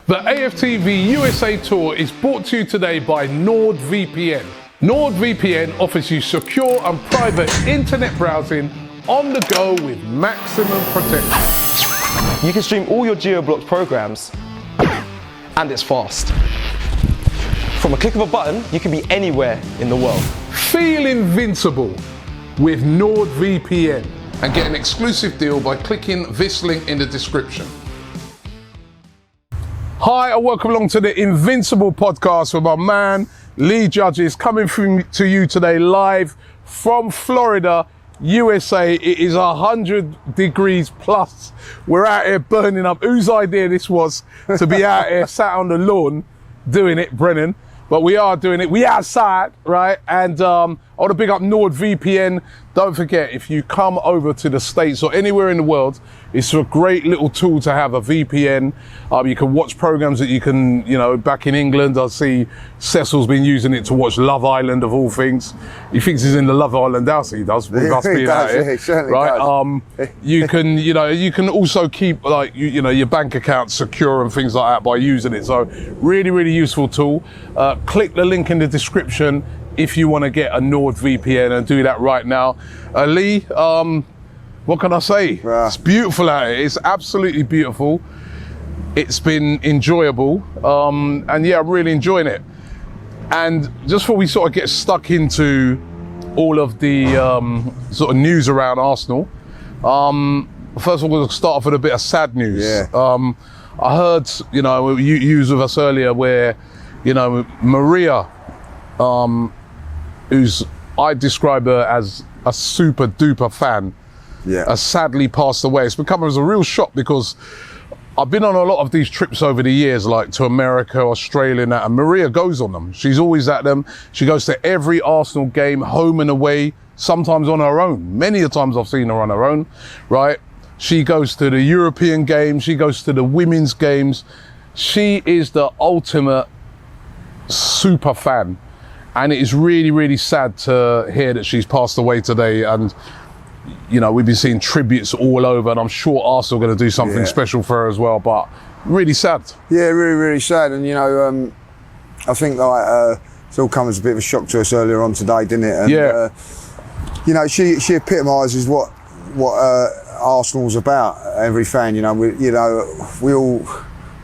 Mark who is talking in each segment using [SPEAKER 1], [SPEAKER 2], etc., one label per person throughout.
[SPEAKER 1] The AFTV USA Tour is brought to you today by NordVPN. NordVPN offers you secure and private internet browsing on the go with maximum protection.
[SPEAKER 2] You can stream all your geo-blocked programs, and it's fast. From a click of a button, you can be anywhere in the world.
[SPEAKER 1] Feel invincible with NordVPN and get an exclusive deal by clicking this link in the description. Hi, and welcome along to the Invincible podcast with my man, Lee Judges, coming to you today live from Florida, USA. It is 100 degrees plus. We're out here burning up. Whose idea this was to be out here sat on the lawn doing it, Brennan? But we are doing it. We outside, right? And I want to big up NordVPN. Don't forget, if you come over to the States or anywhere in the world, it's a great little tool to have, a VPN. You can watch programs that you can, back in England, I see Cecil's been using it to watch Love Island of all things. He thinks he's in the Love Island house, he does. We must be out here, right? You can also keep your bank account secure and things like that by using it. So really, really useful tool. Click the link in the description if you want to get a NordVPN, and do that right now. Lee, what can I say? It's beautiful out here. It's absolutely beautiful. It's been enjoyable. And yeah, I'm really enjoying it. And just before we sort of get stuck into all of the sort of news around Arsenal, first of all, we'll start off with a bit of sad news. Yeah. I heard, you was with us earlier where, Maria, I describe her as a super duper fan, has sadly passed away. It's become as a real shock because I've been on a lot of these trips over the years, like to America, Australia, and Maria goes on them. She's always at them. She goes to every Arsenal game, home and away, sometimes on her own. Many a times I've seen her on her own, right? She goes to the European games. She goes to the women's games. She is the ultimate super fan. And it is really, really sad to hear that she's passed away today. And, we've been seeing tributes all over, and I'm sure Arsenal are going to do something special for her as well. But really sad. Yeah,
[SPEAKER 3] really, really sad. And, I think it's all come as a bit of a shock to us earlier on today, didn't it? And, she epitomises what Arsenal's about. Every fan,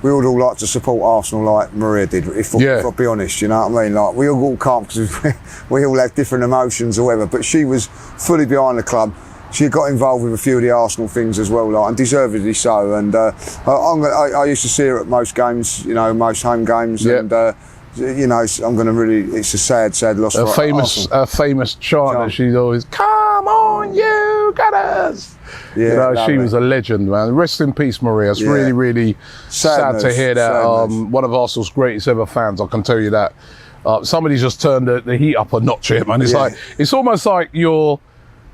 [SPEAKER 3] we would all like to support Arsenal like Maria did, if I'll be honest, you know what I mean? Like, we all can't, because we all have different emotions or whatever, but she was fully behind the club. She got involved with a few of the Arsenal things as well, and deservedly so. And I used to see her at most games, most home games, and I'm going to really, it's a sad loss for Arsenal.
[SPEAKER 1] A famous chant that she's always, "Come on, you Gunners!" She was a legend, man. Rest in peace, Maria. It's really, really sad to hear that. One of Arsenal's greatest ever fans, I can tell you that. Somebody's just turned the heat up a notch here, man. It's like, it's almost like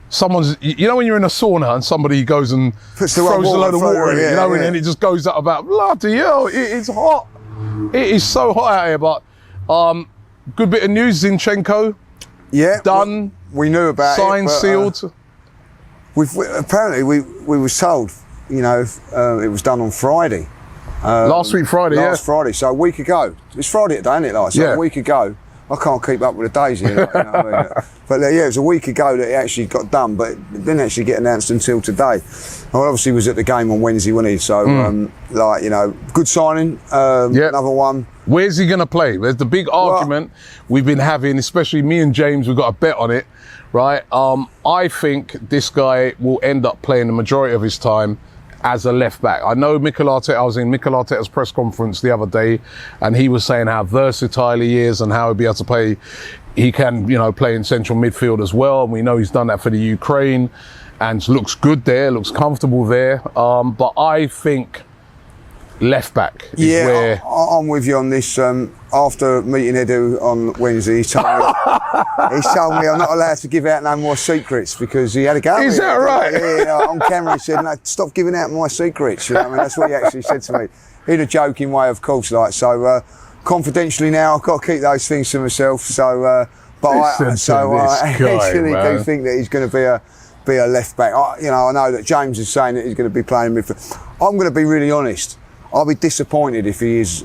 [SPEAKER 1] someone's, when you're in a sauna and somebody goes and throws a load of water in it, and it just goes up about, bloody hell, it is hot. It is so hot out here, but good bit of news, Zinchenko. Done.
[SPEAKER 3] We knew about
[SPEAKER 1] signed, sealed.
[SPEAKER 3] Apparently we was told, it was done on Friday.
[SPEAKER 1] Last week Friday,
[SPEAKER 3] Last Friday, so a week ago. It's Friday today, isn't it? So a week ago. I can't keep up with the days here. But it was a week ago that it actually got done, but it didn't actually get announced until today. Well, obviously was at the game on Wednesday, wasn't he? So, good signing, another one.
[SPEAKER 1] Where's he going to play? There's the big argument we've been having, especially me and James, we've got a bet on it, right? I think this guy will end up playing the majority of his time as a left back. I know Mikel Arteta, I was in Mikel Arteta's press conference the other day, and he was saying how versatile he is and how he'll be able to play. He can, play in central midfield as well. And we know he's done that for the Ukraine and looks good there, looks comfortable there. But I think left back is where...
[SPEAKER 3] I'm with you on this. After meeting Edu on Wednesday, he told me I'm not allowed to give out no more secrets, because he had a go.
[SPEAKER 1] Is that right?
[SPEAKER 3] Yeah, on camera he said, "No, stop giving out my secrets." That's what he actually said to me. In a joking way, of course. So confidentially now, I've got to keep those things to myself. So, I actually do think that he's going to be a left back. I know that James is saying that he's going to be playing midfield. I'm going to be really honest. I'll be disappointed if he is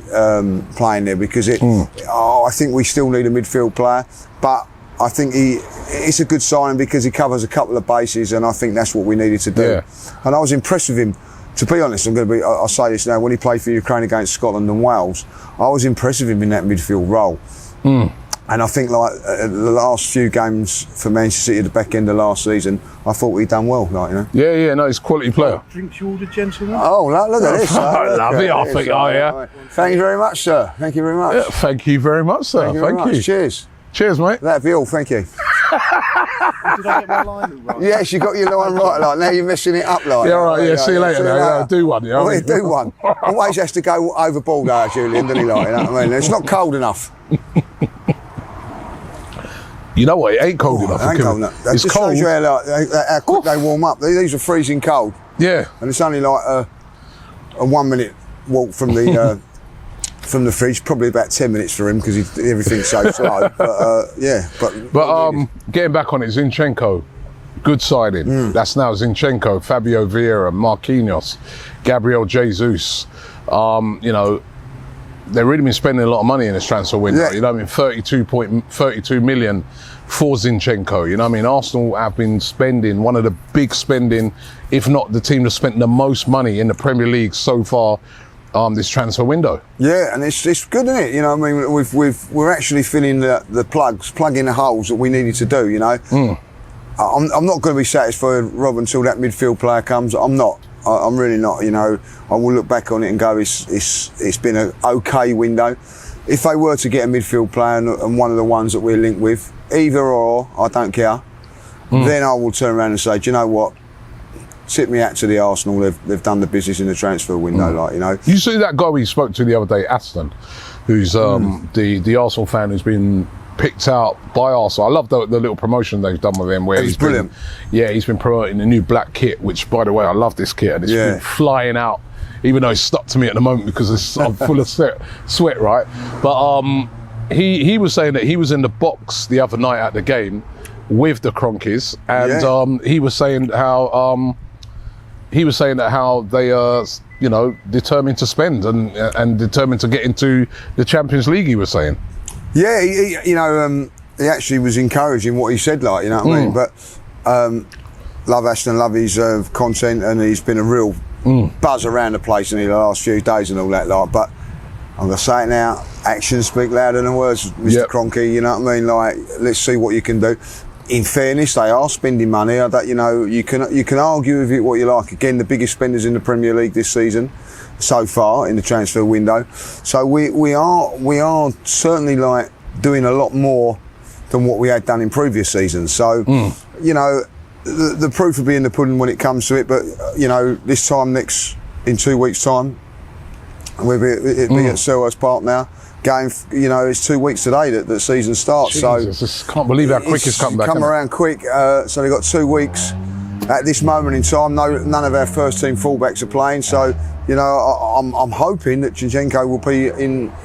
[SPEAKER 3] playing there because I think we still need a midfield player, but I think it's a good signing because he covers a couple of bases, and I think that's what we needed to do.
[SPEAKER 1] Yeah.
[SPEAKER 3] And I was impressed with him. To be honest, I'll say this now, when he played for Ukraine against Scotland and Wales, I was impressed with him in that midfield role. And I think like the last few games for Manchester City at the back end of last season, I thought he'd done well, like, you know.
[SPEAKER 1] Yeah, no, he's a quality player.
[SPEAKER 4] Drinks you ordered, gentlemen?
[SPEAKER 3] Oh, look at this.
[SPEAKER 1] I love it, I think, yeah.
[SPEAKER 3] Thank you very much, sir. Thank you very much.
[SPEAKER 1] Yeah, thank you very much, sir. Thank you.
[SPEAKER 3] Cheers.
[SPEAKER 1] Cheers, mate.
[SPEAKER 3] That'd be all, thank you.
[SPEAKER 4] Did I get my line right?
[SPEAKER 3] Yes, you got your line right, like, now you're messing it up, like.
[SPEAKER 1] Yeah, right, yeah, see you later now. Yeah, do one, yeah.
[SPEAKER 3] Well, do one. Always has to go overboard, Julian, doesn't he, like, you know what I mean? It's not cold enough.
[SPEAKER 1] You know what? It ain't cold enough.
[SPEAKER 3] It ain't cold enough. That
[SPEAKER 1] It's
[SPEAKER 3] just
[SPEAKER 1] cold.
[SPEAKER 3] shows you how quick they warm up. These are freezing cold.
[SPEAKER 1] Yeah.
[SPEAKER 3] And it's only like a 1 minute walk from the from the fridge. Probably about 10 minutes for him because everything's so slow. But yeah.
[SPEAKER 1] But getting back on it, Zinchenko, good signing. That's now Zinchenko, Fabio Vieira, Marquinhos, Gabriel Jesus. You know, they've really been spending a lot of money in this transfer window.
[SPEAKER 3] Yeah.
[SPEAKER 1] You know what I mean? 32 million for Zinchenko. You know what I mean? Arsenal have been spending, one of the big spending, if not the team that's spent the most money in the Premier League so far this transfer window.
[SPEAKER 3] Yeah, and it's good, isn't it? You know what I mean? We're actually filling the plugging the holes that we needed to do, you know? I'm not going to be satisfied, Rob, until that midfield player comes. I'm not. I'm really not, you know. I will look back on it and go, it's been an okay window. If they were to get a midfield player and one of the ones that we're linked with, either or, I don't care, then I will turn around and say, do you know what? Tip me out to the Arsenal. They've done the business in the transfer window, like, you know.
[SPEAKER 1] You see that guy we spoke to the other day, Aston, who's the Arsenal fan who's been picked out by Arsenal. I love the little promotion they've done with him where he's
[SPEAKER 3] brilliant.
[SPEAKER 1] He's been promoting a new black kit, which, by the way, I love this kit, and it's been flying out, even though it's stuck to me at the moment because I'm full of sweat, right? But he was saying that he was in the box the other night at the game with the Cronkies, and he was saying how they are, you know, determined to spend and determined to get into the Champions League, he was saying.
[SPEAKER 3] Yeah, he actually was encouraging what he said, like, you know what I mean? But love Aston, love his content, and he's been a real buzz around the place in the last few days and all that, like. But I'm going to say it now, actions speak louder than words, Mr. Kroenke, you know what I mean? Like, let's see what you can do. In fairness, they are spending money. That, you know, you can argue with it what you like. Again, the biggest spenders in the Premier League this season so far in the transfer window. So we are certainly like doing a lot more than what we had done in previous seasons. So you know, the proof will be in the pudding when it comes to it. But you know, this time in 2 weeks' time, we'll be at Selhurst Park now. Game, you know, it's 2 weeks today that the season starts.
[SPEAKER 1] Jesus,
[SPEAKER 3] so
[SPEAKER 1] I just can't believe how quick it's come back.
[SPEAKER 3] Come around quick. So they've got 2 weeks. At this moment in time, none of our first team fullbacks are playing. So, you know, I'm hoping that Zinchenko will be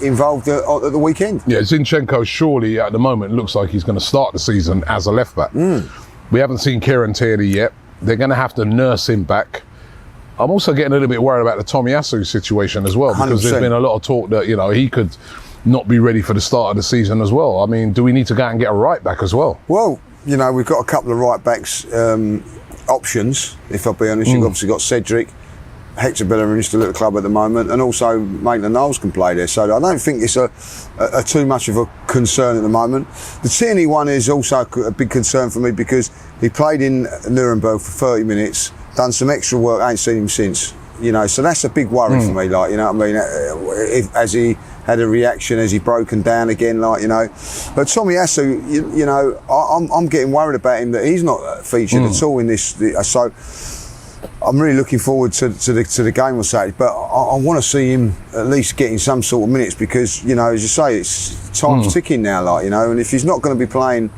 [SPEAKER 3] involved at the weekend. Yeah,
[SPEAKER 1] Zinchenko surely at the moment looks like he's going to start the season as a left back. We haven't seen Kieran Tierney yet. They're going to have to nurse him back. I'm also getting a little bit worried about the Tomiyasu situation as well, because
[SPEAKER 3] 100%.
[SPEAKER 1] There's been a lot of talk that, you know, he could not be ready for the start of the season as well. I mean, do we need to go out and get a right back as well?
[SPEAKER 3] Well, you know, we've got a couple of right backs options, if I'll be honest. You've obviously got Cedric, Hector Bellerin still at the club at the moment, and also Maitland-Niles can play there. So I don't think it's a too much of a concern at the moment. The Tierney one is also a big concern for me because he played in Nuremberg for 30 minutes, done some extra work, I ain't seen him since. You know, so that's a big worry for me, like, you know what I mean? As he had a reaction, has he broken down again, like, you know? But Tomiyasu, you know, I'm getting worried about him that he's not featured at all in this. So I'm really looking forward to the game on Saturday. But I want to see him at least getting some sort of minutes because, you know, as you say, it's time's ticking now, like, you know. And if he's not going to be playing,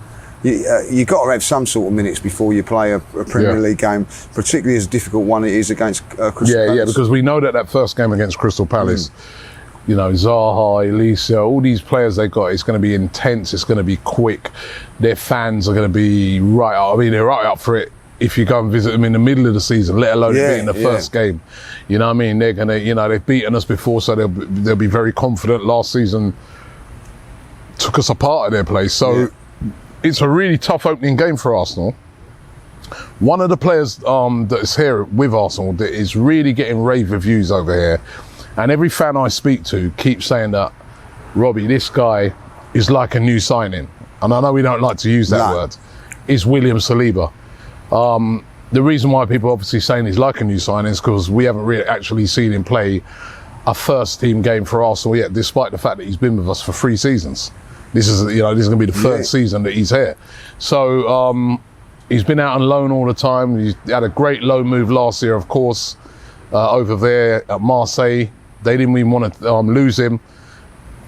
[SPEAKER 3] you've got to have some sort of minutes before you play a Premier League game, particularly as difficult one it is against Crystal Palace. Yeah,
[SPEAKER 1] because we know that first game against Crystal Palace, you know, Zaha, Elisa, all these players they got, it's going to be intense, it's going to be quick. Their fans are going to be they're right up for it if you go and visit them in the middle of the season, let alone it being the first game. You know what I mean? They're gonna, they've beaten us before, so they'll be very confident. Last season took us apart at their place, so it's a really tough opening game for Arsenal. One of the players that is here with Arsenal that is really getting rave reviews over here, and every fan I speak to keeps saying that, Robbie, this guy is like a new signing. And I know we don't like to use that word, is William Saliba. The reason why people are obviously saying he's like a new signing is because we haven't really actually seen him play a first team game for Arsenal yet, despite the fact that he's been with us for 3 seasons. This is going to be the 3rd season that he's here. So he's been out on loan all the time. He had a great loan move last year, of course, over there at Marseille. They didn't even want to lose him.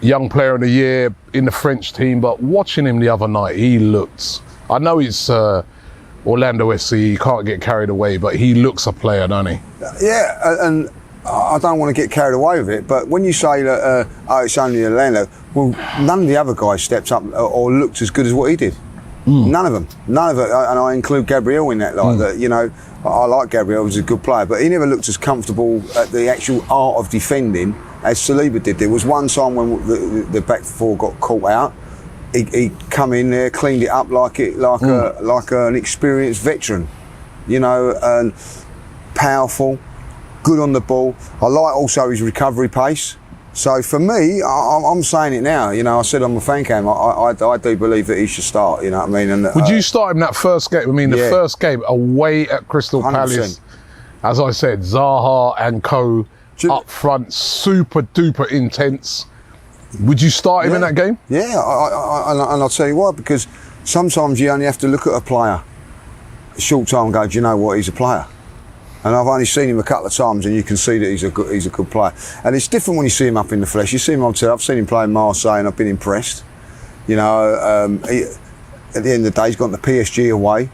[SPEAKER 1] Young player of the year in the French team, but watching him the other night, he looks, I know it's Orlando SC, he can't get carried away, but he looks a player, doesn't he?
[SPEAKER 3] Yeah, and I don't want to get carried away with it, but when you say that, it's only Orlando, well, none of the other guys stepped up or looked as good as what he did. None of them, and I include Gabriel in that. That I like Gabriel, he's a good player, but he never looked as comfortable at the actual art of defending as Saliba did. There was one time when the back four got caught out, he come in there, cleaned it up like an experienced veteran, and powerful, good on the ball. I like also his recovery pace. So for me, I'm saying it now. I said on my fan cam, I do believe that he should start. You know what I mean? And
[SPEAKER 1] would you start him that first game? I mean, the first game away at Crystal
[SPEAKER 3] 100%.
[SPEAKER 1] Palace. As I said, Zaha and co up front, super duper intense. Would you start him in that game?
[SPEAKER 3] Yeah, and I'll tell you why. Because sometimes you only have to look at a player a short time and go, do you know what? He's a player. And I've only seen him a couple of times, and you can see that he's a good player. And it's different when you see him up in the flesh. You see him on TV. I've seen him play in Marseille, and I've been impressed. At the end of the day, he's got the PSG away,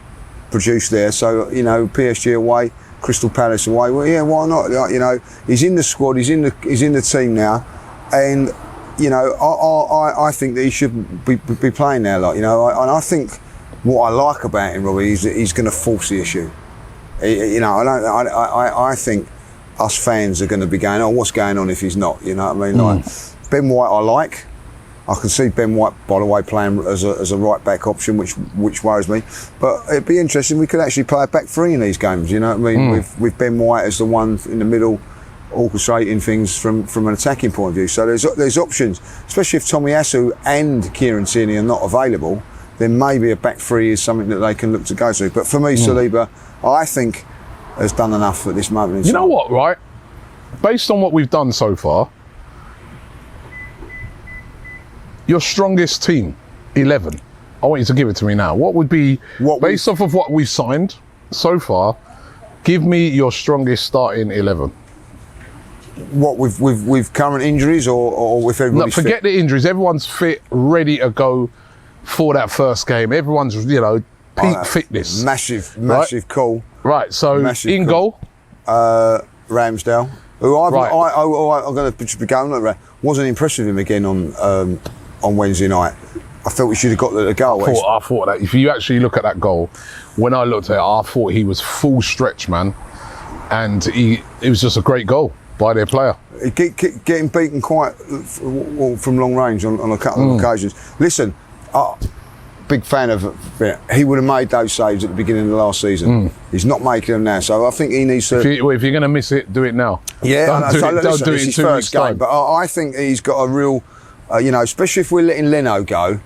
[SPEAKER 3] produced there. So PSG away, Crystal Palace away. Well, yeah, why not? He's in the squad. He's in the team now, and I think that he should be playing now. And I think what I like about him, Robbie, is that he's going to force the issue. I think us fans are going to be going, oh, what's going on if he's not? You know what I mean? Like Ben White, I can see Ben White, by the way, playing as a right back option, which worries me. But it'd be interesting. We could actually play a back 3 in these games. You know what I mean? With Ben White as the one in the middle, orchestrating things from an attacking point of view. So there's options, especially if Tomiyasu and Kieran Tierney are not available. Then maybe a back 3 is something that they can look to go to. But for me, Saliba, I think, has done enough at this moment in time.
[SPEAKER 1] You know what, right? Based on what we've done so far, your strongest team, 11. I want you to give it to me now. What would be, based off of what we've signed so far, give me your strongest starting 11.
[SPEAKER 3] What, with current injuries or with everybody?
[SPEAKER 1] No, forget the injuries. Everyone's fit, ready to go for that first game. Everyone's, peak fitness.
[SPEAKER 3] Massive call.
[SPEAKER 1] Right, so in goal?
[SPEAKER 3] Ramsdale, who I'm going to be going, wasn't impressed with him again on Wednesday night. I thought we should have got the goal.
[SPEAKER 1] I thought that if you actually look at that goal, when I looked at it, I thought he was full stretch, man. And it was just a great goal by their player.
[SPEAKER 3] Getting beaten quite from long range on a couple of occasions. Listen, big fan of it. He would have made those saves at the beginning of the last season. He's not making them now, so I think he needs to. If you're
[SPEAKER 1] going to miss it, do it now.
[SPEAKER 3] Yeah,
[SPEAKER 1] don't do it in 2 weeks' time.
[SPEAKER 3] But I think he's got a real, especially if we're letting Leno go,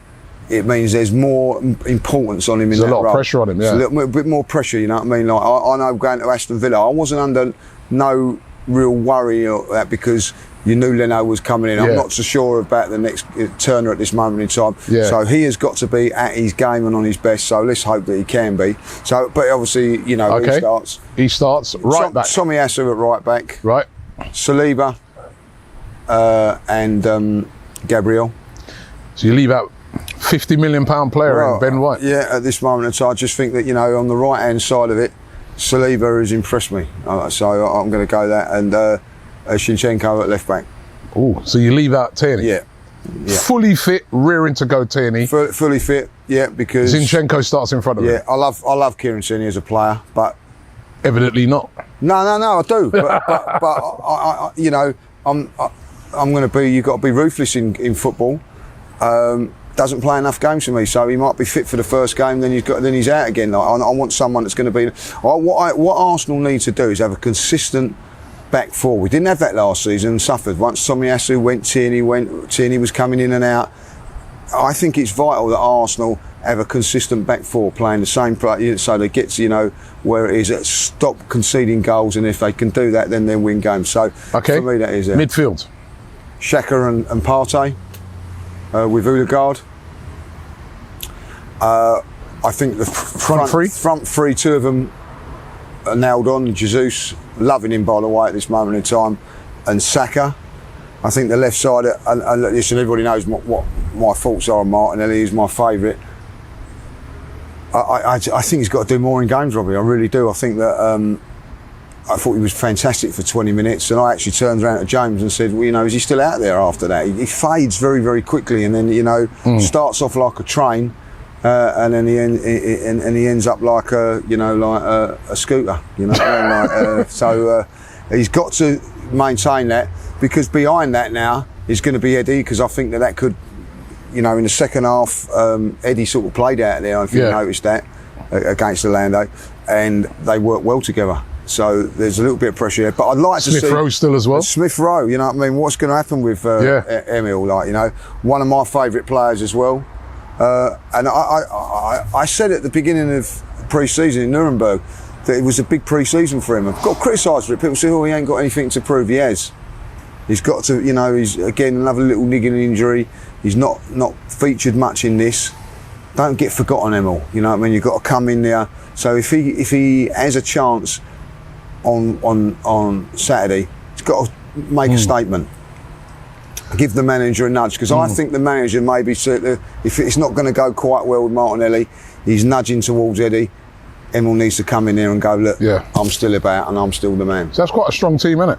[SPEAKER 3] it means there's more importance on him in that role.
[SPEAKER 1] There's a lot of pressure on him, yeah.
[SPEAKER 3] There's a little bit more pressure, you know what I mean? Like I know going to Aston Villa, I wasn't under no real worry of that because you knew Leno was coming in. I'm not so sure about the next Turner at this moment in time. Yeah. So he has got to be at his game and on his best. So let's hope that he can be. So, but obviously, he starts.
[SPEAKER 1] He starts right back.
[SPEAKER 3] Tomiyasu at right back.
[SPEAKER 1] Right.
[SPEAKER 3] Saliba and Gabriel. So
[SPEAKER 1] you leave out £50 million player in Ben White.
[SPEAKER 3] Yeah, at this moment in time, I just think that on the right hand side of it, Saliba has impressed me. So I'm going to go that and. Zinchenko at left back.
[SPEAKER 1] Oh, so you leave out Tierney?
[SPEAKER 3] Yeah.
[SPEAKER 1] Fully fit, rearing to go, Tierney.
[SPEAKER 3] Fully fit, yeah, because
[SPEAKER 1] Zinchenko starts in front of him.
[SPEAKER 3] Yeah, I love Kieran Tierney as a player, but
[SPEAKER 1] evidently not.
[SPEAKER 3] No, I do. But I you know, I'm going to be. You've got to be ruthless in football. Doesn't play enough games for me, so he might be fit for the first game. Then he's out again. Like, I want someone that's going to be. What Arsenal need to do is have a consistent back four. We didn't have that last season and suffered. Once Tomiyasu went, Tierney was coming in and out. I think it's vital that Arsenal have a consistent back four playing the same play, so they get to, you know, where it is, stop conceding goals, and if they can do that, then they'll win games. So for me, that is it.
[SPEAKER 1] Midfield.
[SPEAKER 3] Xhaka and Partey with Odegaard. I think the front three, two of them are nailed on. Jesus, loving him by the way at this moment in time, and Saka. I think the left side, and listen, everybody knows what my thoughts are on Martinelli. He's my favourite. I think he's got to do more in games, Robbie. I really do. I think that I thought he was fantastic for 20 minutes, and I actually turned around to James and said, well, you know, is he still out there after that? He fades very, very quickly, and then, you know, starts off like a train, and then he ends up like a scooter, you know. So he's got to maintain that, because behind that now is going to be Eddie, because I think that could, you know, in the second half, Eddie sort of played out there, if you noticed that, against Orlando, and they work well together. So there's a little bit of pressure there. But I'd like to see
[SPEAKER 1] Smith Rowe still as well.
[SPEAKER 3] Smith Rowe, you know what I mean? What's going to happen with Emil? Like, you know, one of my favourite players as well. And I said at the beginning of pre-season in Nuremberg that it was a big pre-season for him. I've got criticised for it. People say, oh, he ain't got anything to prove. He has. He's got to, you know, he's again another little niggling injury. He's not featured much in this. Don't get forgotten, Emil. You know what I mean? You've got to come in there. So if he has a chance on Saturday, he's got to make a statement. Give the manager a nudge, because I think the manager maybe, if it's not going to go quite well with Martinelli, he's nudging towards Eddie. Emil needs to come in there and go, look, I'm still about and I'm still the man.
[SPEAKER 1] So that's quite a strong team, isn't it?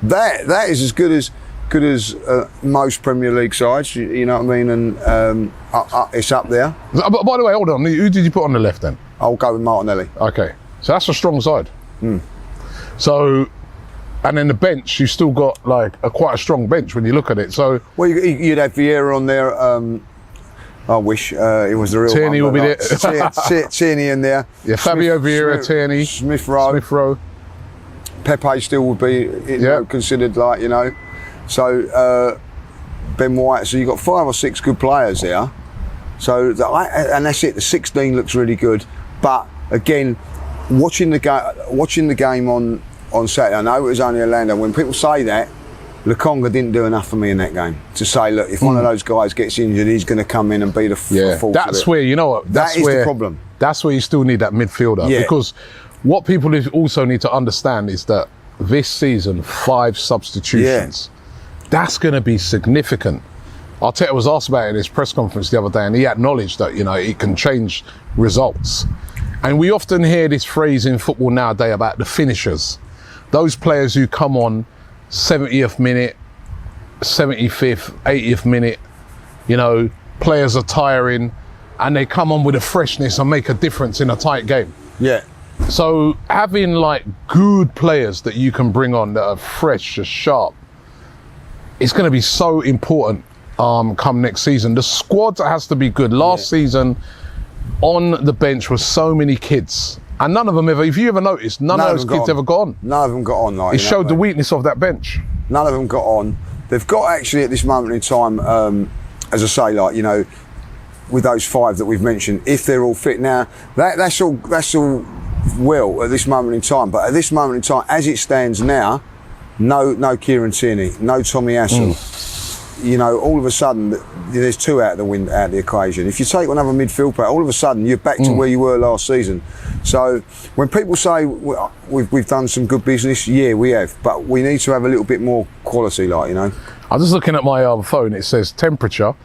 [SPEAKER 3] That is as good as most Premier League sides, you know what I mean, and it's up there.
[SPEAKER 1] But by the way, hold on, who did you put on the left then?
[SPEAKER 3] I'll go with Martinelli.
[SPEAKER 1] Okay, so that's a strong side. So, and then the bench, you still got like quite a strong bench when you look at it. So,
[SPEAKER 3] well, you'd have Vieira on there. I wish it was the real
[SPEAKER 1] Tierney
[SPEAKER 3] one.
[SPEAKER 1] will be there.
[SPEAKER 3] Tierney in there.
[SPEAKER 1] Yeah, Fabio Vieira, Tierney,
[SPEAKER 3] Smith Rowe. Pepe still would be considered, like, you know. So Ben White. So you've got 5 or 6 good players there. So and that's it. The 16 looks really good. But again, watching the game on Saturday, I know it was only Orlando. When people say that, Lukonga didn't do enough for me in that game to say, look, if one of those guys gets injured, he's going to come in and be the force.
[SPEAKER 1] That's where, you know what,
[SPEAKER 3] that is the problem.
[SPEAKER 1] That's where you still need that midfielder, because what people also need to understand is that this season, 5 substitutions, that's going to be significant. Arteta was asked about it in his press conference the other day, and he acknowledged that, you know, it can change results. And we often hear this phrase in football nowadays about the finishers, those players who come on 70th minute, 75th, 80th minute, you know, players are tiring and they come on with a freshness and make a difference in a tight game.
[SPEAKER 3] Yeah.
[SPEAKER 1] So having like good players that you can bring on that are fresh, just sharp, it's going to be so important come next season. The squad has to be good. Last season on the bench was so many kids, and none of them ever, if you ever noticed, none of those kids ever got on.
[SPEAKER 3] None of them got on. Like,
[SPEAKER 1] it showed the weakness of that bench.
[SPEAKER 3] None of them got on. They've got actually at this moment in time, as I say, like, you know, with those 5 that we've mentioned, if they're all fit now, that's all well at this moment in time. But at this moment in time, as it stands now, no Kieran Tierney, no Tomiyasu. You know, all of a sudden, there's 2 out of the equation. If you take another midfield player, all of a sudden you're back to where you were last season. So when people say we've done some good business, yeah, we have, but we need to have a little bit more quality, like, you know.
[SPEAKER 1] I'm just looking at my phone. It says temperature.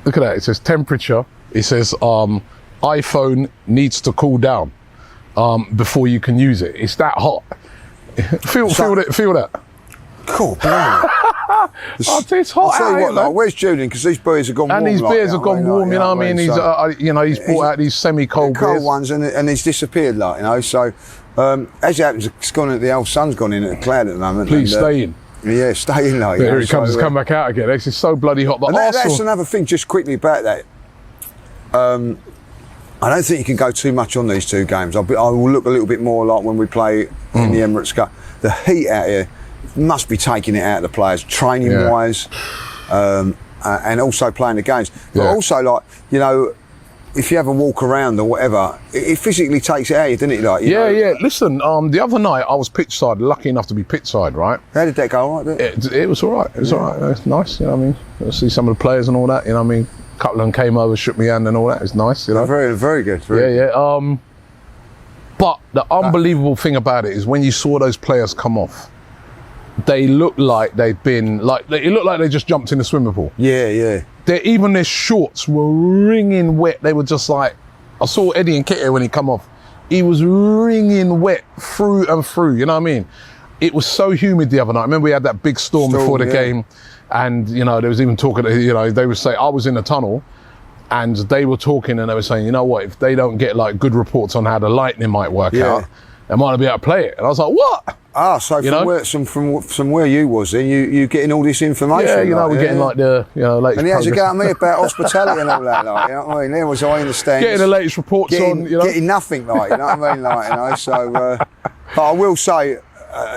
[SPEAKER 1] Look at that. It says temperature. It says iPhone needs to cool down before you can use it. It's that hot. Feel that.
[SPEAKER 3] Cool.
[SPEAKER 1] It's hot
[SPEAKER 3] I'll tell
[SPEAKER 1] out
[SPEAKER 3] you
[SPEAKER 1] here,
[SPEAKER 3] what, like,
[SPEAKER 1] man.
[SPEAKER 3] where's Julian? Because these beers have gone warm.
[SPEAKER 1] And these beers have gone warm, you know what I mean? He's,
[SPEAKER 3] So-
[SPEAKER 1] he's brought out these semi-cold
[SPEAKER 3] cold
[SPEAKER 1] beers.
[SPEAKER 3] ones, and he's disappeared, like, you know. So, as it happens, it's gone. The old sun's gone in at the cloud at the moment.
[SPEAKER 1] Please
[SPEAKER 3] and,
[SPEAKER 1] stay in.
[SPEAKER 3] Yeah, stay in, like.
[SPEAKER 1] Here it comes, it's come back out again. It's just so bloody hot. But
[SPEAKER 3] And that's
[SPEAKER 1] Arsenal,
[SPEAKER 3] another thing, just quickly about that. I don't think you can go too much on these two games. I will look a little bit more like when we play in the Emirates Cup. The heat out here must be taking it out of the players, training-wise, and also playing the games. But also, like, you know, if you have a walk around or whatever, it physically takes it out of you, doesn't it? Like, you know?
[SPEAKER 1] yeah. Listen, the other night I was pitch side, lucky enough to be pitch side, right?
[SPEAKER 3] How did that go? All right, didn't it?
[SPEAKER 1] It was all right. It was all right. It was nice, you know what I mean? I see some of the players and all that, you know what I mean? A couple of them came over, shook me hand and all that. It was nice, you know?
[SPEAKER 3] Very, very good. Very good.
[SPEAKER 1] Yeah. But the unbelievable thing about it is when you saw those players come off, they looked like they'd been, it looked like they just jumped in the swimming pool.
[SPEAKER 3] Yeah.
[SPEAKER 1] Even their shorts were wringing wet. They were just like, I saw Eddie and Kitty when he come off. He was wringing wet through and through, you know what I mean? It was so humid the other night. I remember we had that big storm before the game, and, you know, there was even talking, you know, they would say, I was in the tunnel, and they were talking and they were saying, you know what, if they don't get like good reports on how the lightning might work out, they might not be able to play it. And I was like, what?
[SPEAKER 3] So from where you was then, you getting all this information?
[SPEAKER 1] Yeah, you know, we're getting like the, you know, latest
[SPEAKER 3] And he had to
[SPEAKER 1] progress.
[SPEAKER 3] go at me about hospitality and all that, like, you know what I mean? There was I in the stands.
[SPEAKER 1] Getting the latest reports on, you know.
[SPEAKER 3] Getting nothing, like, you know what I mean? Like, you know, so, but I will say,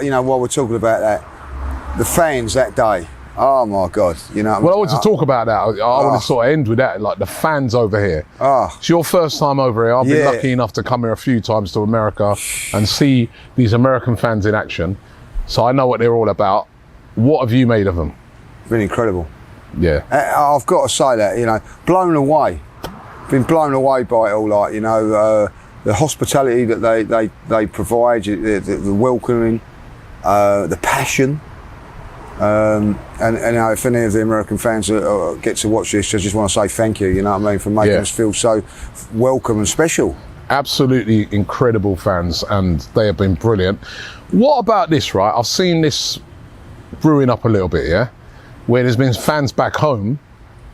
[SPEAKER 3] you know, while we're talking about that, the fans that day, oh my God, you know what I mean?
[SPEAKER 1] Well, I want to talk about that. I want to sort of end with that, like the fans over here. It's your first time over here. I've been lucky enough to come here a few times to America and see these American fans in action. So I know what they're all about. What have you made of them?
[SPEAKER 3] Been incredible.
[SPEAKER 1] Yeah.
[SPEAKER 3] I've got to say that, you know, blown away. Been blown away by it all, like, you know, the hospitality that they provide, the welcoming, the passion. And you know, if any of the American fans get to watch this, I just want to say thank you, you know what I mean, for making us feel so welcome and special. Absolutely
[SPEAKER 1] incredible fans, and they have been brilliant. What about this, right? I've seen this brewing up a little bit, yeah? Where there's been fans back home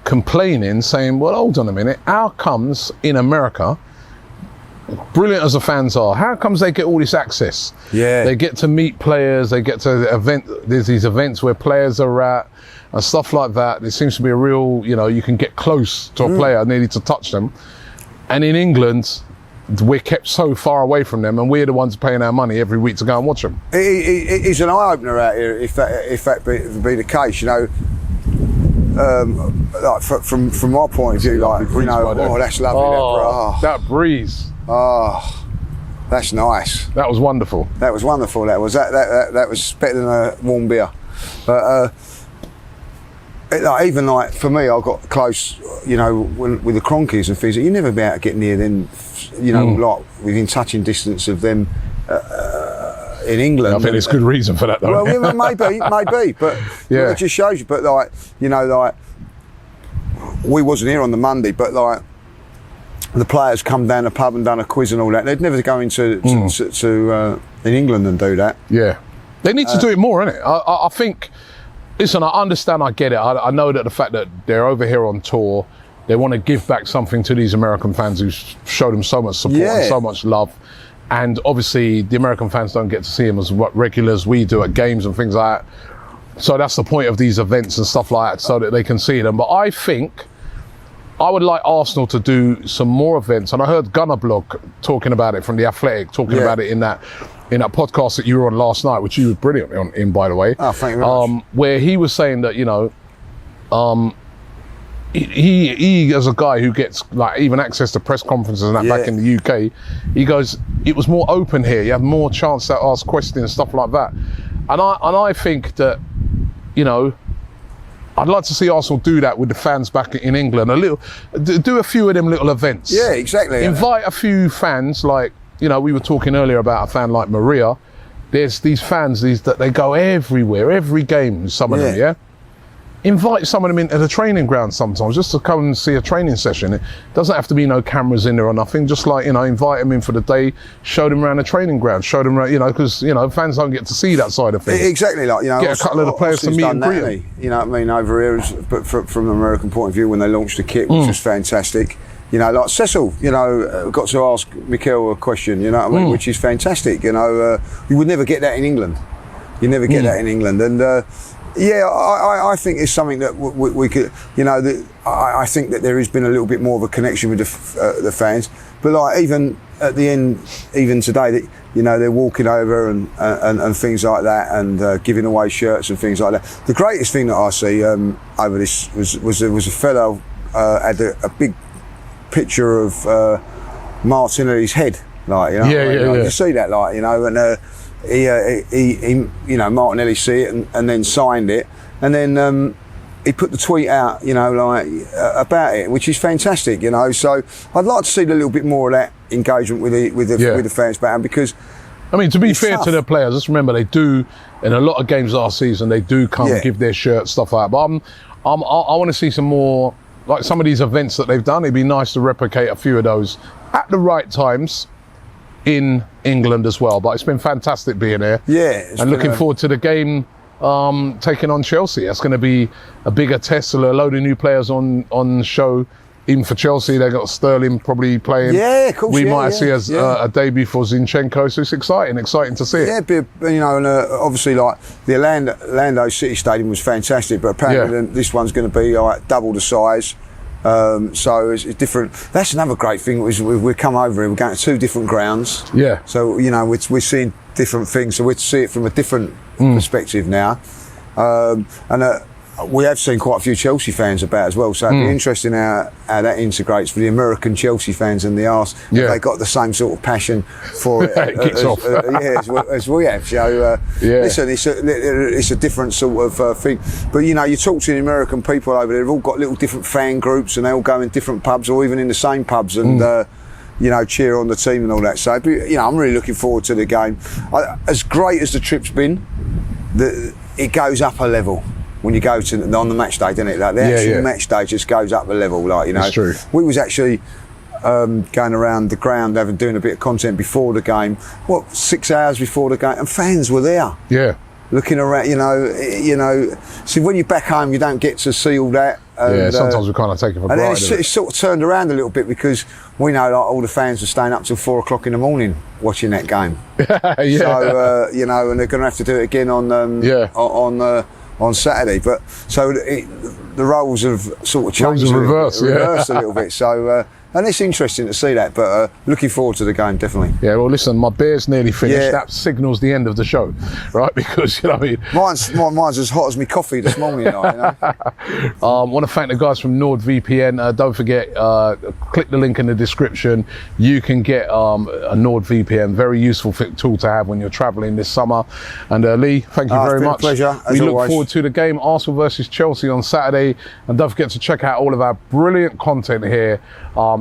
[SPEAKER 1] complaining, saying, well, hold on a minute, how comes in America, brilliant as the fans are, how comes they get all this access?
[SPEAKER 3] Yeah.
[SPEAKER 1] They get to meet players, they get to there's these events where players are at and stuff like that. There seems to be a real, you know, you can get close to a player, nearly to touch them. And in England, we're kept so far away from them, and we're the ones paying our money every week to go and watch them.
[SPEAKER 3] It's an eye-opener out here, if that be the case, you know. Like from my point of view, like, you know, that's lovely.
[SPEAKER 1] That breeze.
[SPEAKER 3] Oh, that's nice.
[SPEAKER 1] That was wonderful.
[SPEAKER 3] That was wonderful. That was better than a warm beer. But even like for me, I got close, you know, with the Cronkies and things. You never be able to get near them, you know, like within touching distance of them in England.
[SPEAKER 1] I think there's good reason for that, though.
[SPEAKER 3] Well, yeah, maybe, but it just shows you. But like, you know, like we wasn't here on the Monday, but like the players come down the pub and done a quiz and all that. They'd never go into in England and do that.
[SPEAKER 1] Yeah, they need to do it more, innit? I think. Listen, I understand, I get it. I know that the fact that they're over here on tour, they want to give back something to these American fans who showed them so much support and so much love. And obviously, the American fans don't get to see them as regular as we do at games and things like that. So that's the point of these events and stuff like that, so that they can see them. But I think I would like Arsenal to do some more events. And I heard Gunnar Blog talking about it from The Athletic, talking about it in that podcast that you were on last night, which you were brilliant in, by the way.
[SPEAKER 3] Oh, thank you very much.
[SPEAKER 1] Where he was saying that, you know, he as a guy who gets like even access to press conferences and that back in the UK, he goes, it was more open here. You have more chance to ask questions and stuff like that. And I think that, you know, I'd like to see Arsenal do that with the fans back in England. Do a few of them little events.
[SPEAKER 3] Yeah, exactly.
[SPEAKER 1] Invite a few fans, like, you know, we were talking earlier about a fan like Maria. There's these fans that they go everywhere, every game, some of them, invite some of them into the training ground sometimes, just to come and see a training session. It doesn't have to be no cameras in there or nothing. Just like, invite them in for the day, show them around the training ground, show them around, because fans don't get to see that side of things.
[SPEAKER 3] Exactly, like
[SPEAKER 1] get a couple of the players to meet and greet them.
[SPEAKER 3] You know what I mean? Over here, but from an American point of view, when they launched the kit, which was fantastic. Like Cecil, got to ask Mikel a question, which is fantastic. You would never get that in England. You never get that in England, and I think it's something that we could, I think that there has been a little bit more of a connection with the fans. But like even at the end, even today, that they're walking over and things like that, and giving away shirts and things like that. The greatest thing that I see over this was a fellow had a big picture of Martinelli's head, you see that, and he Martinelli see it and then signed it, and then he put the tweet out, about it, which is fantastic, So I'd like to see a little bit more of that engagement with the fans back, because
[SPEAKER 1] I mean, to be fair to the players, just remember they do in a lot of games last season. They do come give their shirts, stuff like that. But I want to see some more. Like some of these events that they've done, it'd be nice to replicate a few of those at the right times in England as well. But it's been fantastic being here.
[SPEAKER 3] Yeah.
[SPEAKER 1] And looking forward to the game taking on Chelsea. That's going to be a bigger test. A load of new players on show. Even for Chelsea, they got Sterling probably playing.
[SPEAKER 3] Yeah, of course.
[SPEAKER 1] We might see as a debut for Zinchenko, so it's exciting to see it.
[SPEAKER 3] Yeah, and obviously, like the Orlando City Stadium was fantastic, but apparently this one's going to be like double the size. So it's different. That's another great thing. We come over here, we're going to 2 different grounds.
[SPEAKER 1] Yeah.
[SPEAKER 3] So we're seeing different things. So we see it from a different perspective now, we have seen quite a few Chelsea fans about as well, so it'd be interesting how that integrates with the American Chelsea fans and the arse. They got the same sort of passion for it, as we have. So listen, it's a different sort of thing. But you talk to the American people over there, they've all got little different fan groups, and they all go in different pubs or even in the same pubs and cheer on the team and all that. So I'm really looking forward to the game. As great as the trip's been, it goes up a level when you go to on the match day, doesn't it? Like the actual match day just goes up a level.
[SPEAKER 1] It's true.
[SPEAKER 3] We was actually going around the ground, doing a bit of content before the game. 6 hours before the game, and fans were there.
[SPEAKER 1] Yeah.
[SPEAKER 3] Looking around, See, when you're back home, you don't get to see all that. And,
[SPEAKER 1] sometimes we kind of take it for granted.
[SPEAKER 3] And then it's sort of turned around a little bit, because we know like all the fans were staying up till 4 o'clock in the morning watching that game. So and they're going to have to do it again on Saturday, but so the roles have sort of changed, reversed a little bit. So and it's interesting to see that, but looking forward to the game, definitely.
[SPEAKER 1] Yeah, well, listen, my beer's nearly finished. That signals the end of the show, right? Because
[SPEAKER 3] mine's as hot as my coffee this morning.
[SPEAKER 1] I want to thank the guys from NordVPN. Don't forget, click the link in the description. You can get a NordVPN, very useful tool to have when you're traveling this summer. And Lee, thank you very much.
[SPEAKER 3] It's been a pleasure.
[SPEAKER 1] We look forward to the game, Arsenal versus Chelsea on Saturday. And don't forget to check out all of our brilliant content here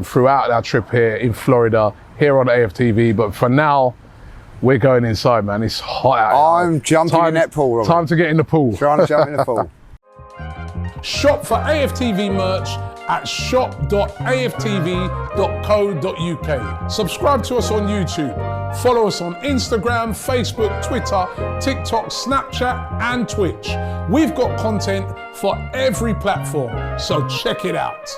[SPEAKER 1] throughout our trip here in Florida, here on AFTV. But for now, we're going inside, man. It's hot out.
[SPEAKER 3] I'm jumping in that pool, Robert.
[SPEAKER 1] Time to get in the pool.
[SPEAKER 3] Trying to jump in the pool.
[SPEAKER 1] Shop for AFTV merch at shop.aftv.co.uk. Subscribe to us on YouTube. Follow us on Instagram, Facebook, Twitter, TikTok, Snapchat, and Twitch. We've got content for every platform, so check it out.